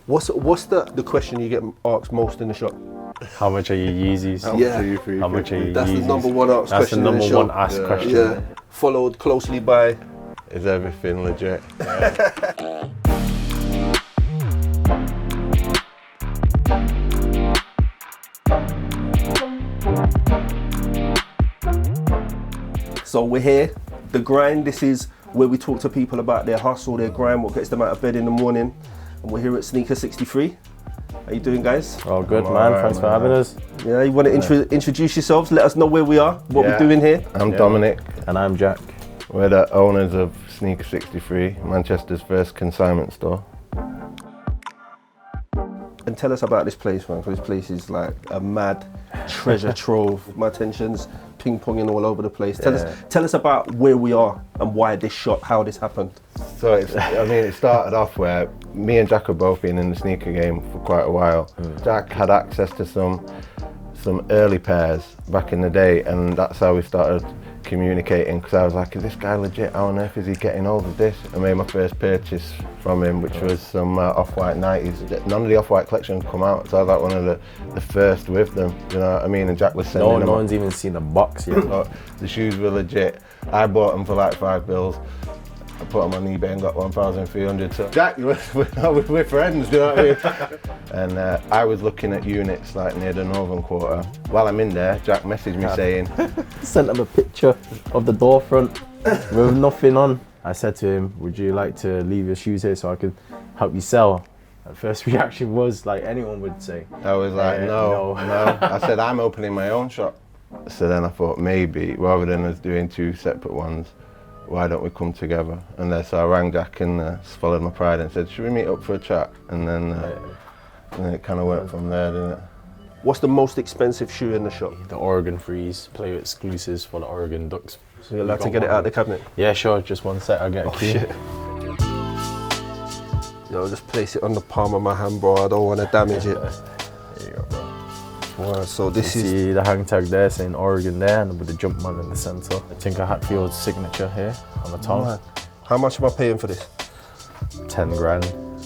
What's the question you get asked most in the shop? How much are your Yeezys? How much are your That's Yeezys? the number one asked That's question the in number the shop. one asked question. Yeah. Followed closely by, Is everything legit? so we're here, the grind. This is where we talk to people about their hustle, their grind, what gets them out of bed in the morning. And we're here at Sneaker 63. How you doing, guys? Oh, good, man. Thanks for having us. Yeah, you want to introduce yourselves? Let us know where we are, what we're doing here. I'm Dominic. And I'm Jack. We're the owners of Sneaker 63, Manchester's first consignment store. And tell us about this place, man, because this place is like a mad treasure trove. My attention's ping-ponging all over the place. Tell us about where we are and why this shop, how this happened. So it started off where me and Jack have both been in the sneaker game for quite a while. Jack had access to some early pairs back in the day, and that's how we started communicating, because I was like, is this guy legit? How on earth is he getting hold of this? I made my first purchase from him, which was some off-white 90s. None of the off-white collection had come out, so I was like one of the first with them, you know what I mean? And Jack was sending them. No one's even seen the box yet. The shoes were legit. I bought them for like £5. I put them on eBay and got 1,300. So Jack, we're friends, you know what I mean? And I was looking at units like near the Northern Quarter. While I'm in there, Jack messaged me saying, sent him a picture of the door front with nothing on. I said to him, would you like to leave your shoes here so I could help you sell? The first reaction was like anyone would say. I was like, no. I said, I'm opening my own shop. So then I thought maybe, rather than us doing two separate ones, why don't we come together? And so I rang Jack and followed my pride and said, should we meet up for a chat? And then it kind of went from there, didn't it? What's the most expensive shoe in the shop? The Oregon Freeze, player exclusives for the Oregon Ducks. So you're allowed to get it out of the cabinet? Yeah, sure, just one sec, I'll get a key. Shit. Yo, just place it on the palm of my hand, bro. I don't want to damage it. There you go, bro. Wow, so this you is... see the hang tag there saying Oregon there, and with the Jumpman in the centre. Tinker Hatfield's signature here on the top. Mad. How much am I paying for this? 10 grand.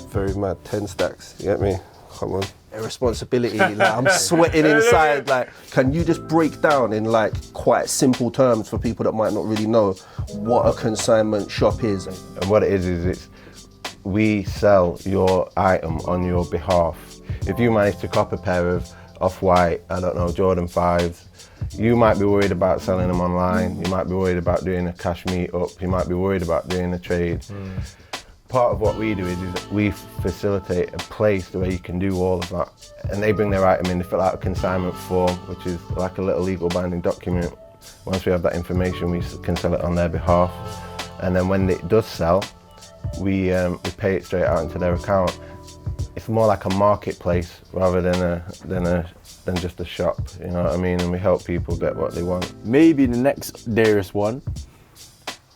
Very mad, 10 stacks, you get me? Come on. Irresponsibility, like I'm sweating inside. Like, can you just break down in like quite simple terms for people that might not really know what a consignment shop is? And what it is we sell your item on your behalf. If you manage to cop a pair of off-white, I don't know, Jordan 5s, you might be worried about selling them online, you might be worried about doing a cash meet-up, you might be worried about doing a trade. Part of what we do is we facilitate a place where you can do all of that. And they bring their item in, they fill out a consignment form, which is like a little legal binding document. Once we have that information, we can sell it on their behalf. And then when it does sell, we pay it straight out into their account. It's more like a marketplace rather than just a shop, you know what I mean? And we help people get what they want. Maybe the next dearest one,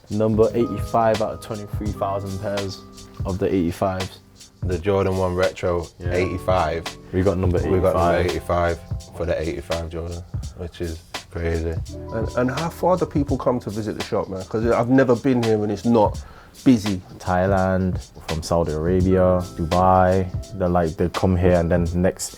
number 85 out of 23,000 pairs of the 85s. The Jordan 1 Retro 85. We got number 85. We got number 85 for the 85 Jordan, which is crazy. And how far do people come to visit the shop, man? Because I've never been here and it's not busy. Thailand, from Saudi Arabia, Dubai. They come here and then next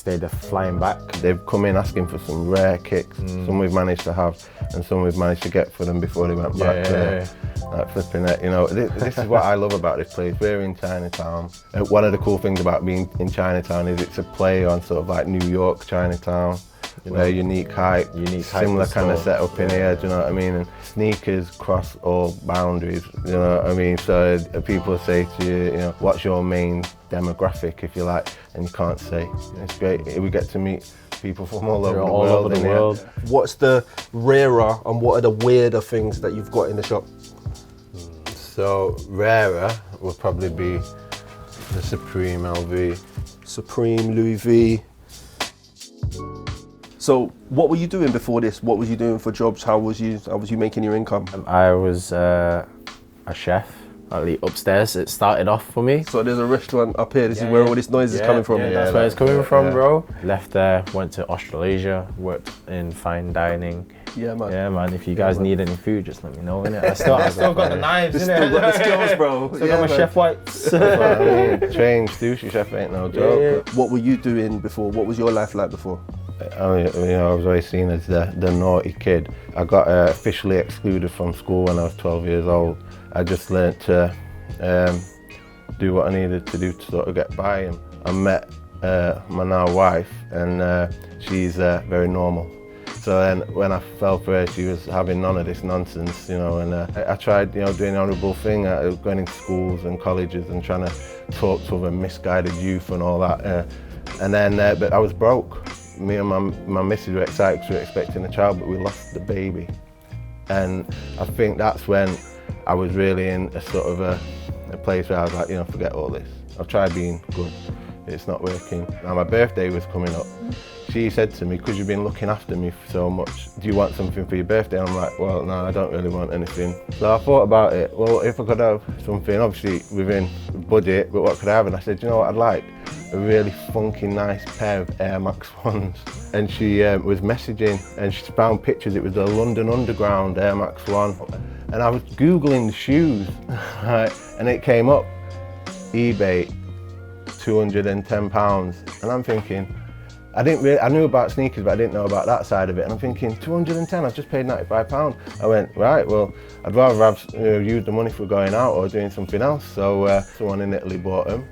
day they're flying back. They've come in asking for some rare kicks. Some we've managed to have and some we've managed to get for them before they went back. Like flipping it, you know, this is what I love about this place. We're in Chinatown. One of the cool things about being in Chinatown is it's a play on sort of like New York Chinatown. Where unique hype, similar kind of setup in here, do you know what I mean? And sneakers cross all boundaries, you know what I mean? So people say to you, you know, what's your main demographic, if you like, and you can't say. It's great, we get to meet people from all over the world. What's the rarer and what are the weirder things that you've got in the shop? So rarer would probably be the Supreme LV. Supreme, Louis V. So what were you doing before this? What was you doing for jobs? How was you making your income? I was a chef upstairs. It started off for me. So there's a restaurant up here. This is where all this noise is coming from. Yeah, that's where it's coming from, bro. Left there, went to Australasia, worked in fine dining. Yeah, man. Yeah, man. If you guys need any food, just let me know. Innit? I still got the knives. Still got the skills, bro. Still got my chef whites. Trained sushi chef ain't no joke. What were you doing before? What was your life like before? I was always seen as the naughty kid. I got officially excluded from school when I was 12 years old. I just learnt to do what I needed to do to sort of get by. And I met my now wife, and she's very normal. So then when I fell for her, she was having none of this nonsense, you know, and I tried, you know, doing the honourable thing, going into schools and colleges and trying to talk to other misguided youth and all that. And then, but I was broke. Me and my missus were excited because we were expecting a child, but we lost the baby. And I think that's when I was really in a sort of a place where I was like, you know, forget all this. I've tried being good, it's not working. Now my birthday was coming up. She said to me, because you've been looking after me so much, do you want something for your birthday? I'm like, well, no, I don't really want anything. So I thought about it. Well, if I could have something, obviously within budget, but what could I have? And I said, you know what I'd like? A really funky, nice pair of Air Max 1s. And she was messaging, and she found pictures. It was the London Underground Air Max 1. And I was Googling the shoes, right? And it came up, eBay, £210. And I'm thinking, I knew about sneakers, but I didn't know about that side of it. And I'm thinking, 210, I've just paid £95. I went, right, well, I'd rather have used the money for going out or doing something else. So someone in Italy bought them.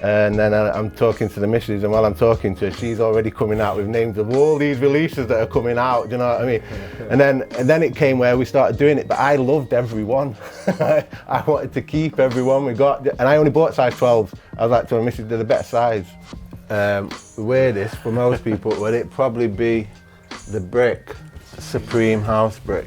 And then I'm talking to the missus, and while I'm talking to her, she's already coming out with names of all these releases that are coming out, do you know what I mean? And then it came where we started doing it, but I loved every one. I wanted to keep every one we got, and I only bought size 12s. I was like to my missus, they're the better size. The weirdest for most people, would it probably be the brick, Supreme house brick.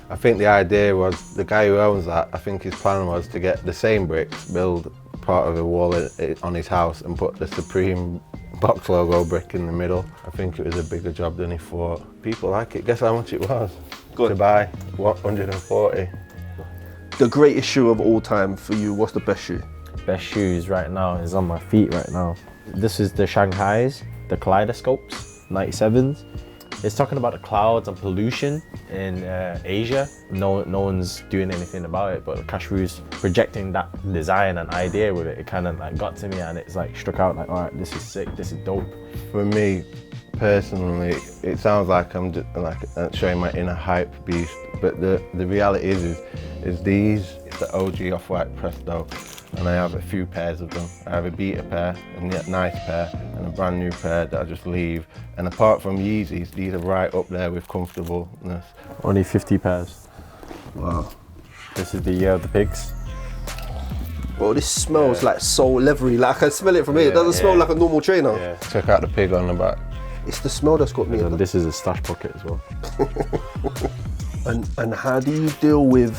I think the idea was, the guy who owns that, I think his plan was to get the same bricks, build part of the wall on his house and put the Supreme box logo brick in the middle. I think it was a bigger job than he thought. People like it. Guess how much it was? Good. To buy, what, 140? The greatest shoe of all time for you, what's the best shoe? Best shoes right now is on my feet right now. This is the Shanghai's, the Kaleidoscopes, 97s. It's talking about the clouds and pollution in Asia. No one's doing anything about it, but Kashroo's projecting that design and idea with it. It kind of like got to me, and it's like struck out like, all right, this is sick, this is dope. For me, personally, it sounds like I'm just like showing my inner hype beast, but the reality is these, it's the OG Off-White Presto, and I have a few pairs of them. I have a beta pair, a nice pair, and a brand new pair that I just leave. And apart from Yeezys, these are right up there with comfortableness. Only 50 pairs. Wow. This is the year of the pigs. Well, this smells like so leathery. Like I can smell it from here. It doesn't smell like a normal trainer. Yeah. Check out the pig on the back. It's the smell that's got me. And this is a stash pocket as well. And how do you deal with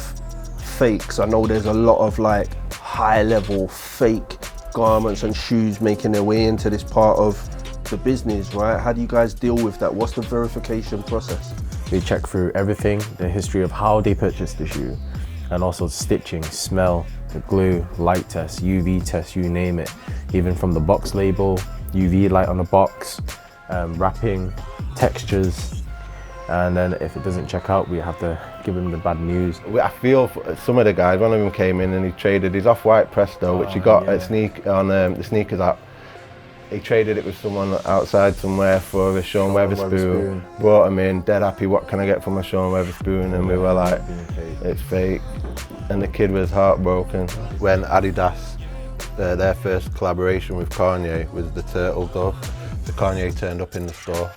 fakes? I know there's a lot of like high level fake garments and shoes making their way into this part of the business, right? How do you guys deal with that? What's the verification process? We check through everything, the history of how they purchased the shoe, and also stitching, smell, the glue, light test, UV test, you name it. Even from the box label, UV light on the box, wrapping, textures. And then if it doesn't check out, we have to give them the bad news. I feel for some of the guys, one of them came in and he traded his Off-White Presto, which he got at on the sneakers app. He traded it with someone outside somewhere for a Sean Weatherspoon. Brought him in, dead happy, what can I get from a Sean Weatherspoon? And we were like, it's fake. And the kid was heartbroken. When Adidas, their first collaboration with Kanye was the Turtle Dove. So Kanye turned up in the store,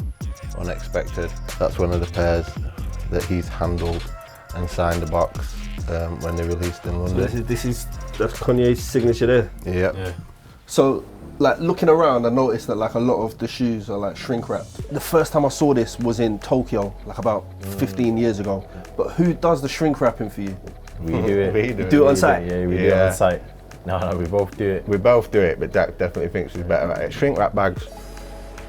unexpected. That's one of the pairs that he's handled and signed the box when they released in London. So that's Kanye's signature there. Yep. Yeah. So, like looking around, I noticed that like a lot of the shoes are like shrink wrapped. The first time I saw this was in Tokyo, like about 15 years ago. But who does the shrink wrapping for you? We do it. We do it on site? Yeah, we do it on site. No, we both do it. We both do it, but Jack definitely thinks he's better at it. Shrink wrap bags,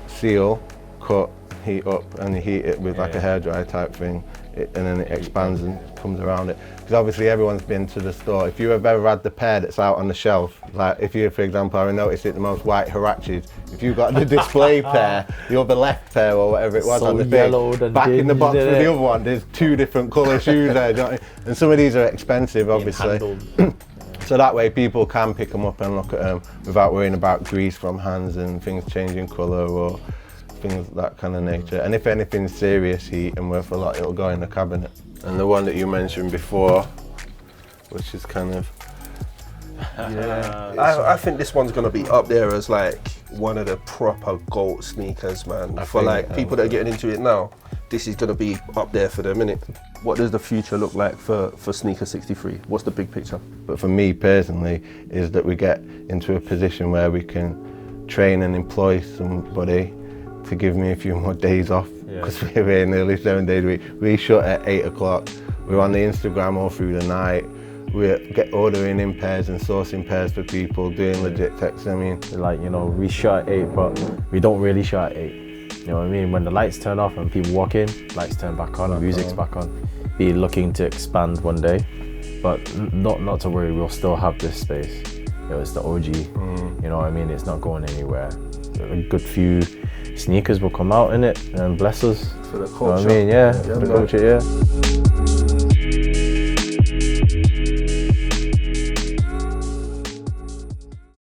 seal, cut, heat up, and you heat it with like a hairdryer type thing. and then it expands and comes around it. Because obviously everyone's been to the store. If you have ever had the pair that's out on the shelf, like if you, for example, I noticed it the most white Huaraches, if you got the display pair, the other left pair or whatever it was So on the yellowed thing, and back in the box dinged, with innit? the other one, there's 2 different colour shoes there, do you know what I mean? And some of these are expensive, obviously. So that way people can pick them up and look at them without worrying about grease from hands and things changing colour or things of that kind of nature. And if anything's serious heat and worth a lot, it'll go in the cabinet. And the one that you mentioned before, which is kind of... I think this one's gonna be up there as like one of the proper GOAT sneakers, man. For like people that are getting into it now, this is gonna be up there for them, innit? What does the future look like for Sneaker 63? What's the big picture? But for me personally, is that we get into a position where we can train and employ somebody to give me a few more days off, because we're here nearly 7 days a week. We shut at 8 o'clock. We're on the Instagram all through the night. We're ordering in pairs and sourcing pairs for people, doing legit texts. I mean, like, you know, we shut at 8, but we don't really shut at 8. You know what I mean? When the lights turn off and people walk in, lights turn back on, music's back on. Be looking to expand one day, but not to worry, we'll still have this space. You know, it's the OG, you know what I mean? It's not going anywhere. A good few sneakers will come out in it and bless us. For the culture. You know what I mean? Yeah, for the culture, yeah.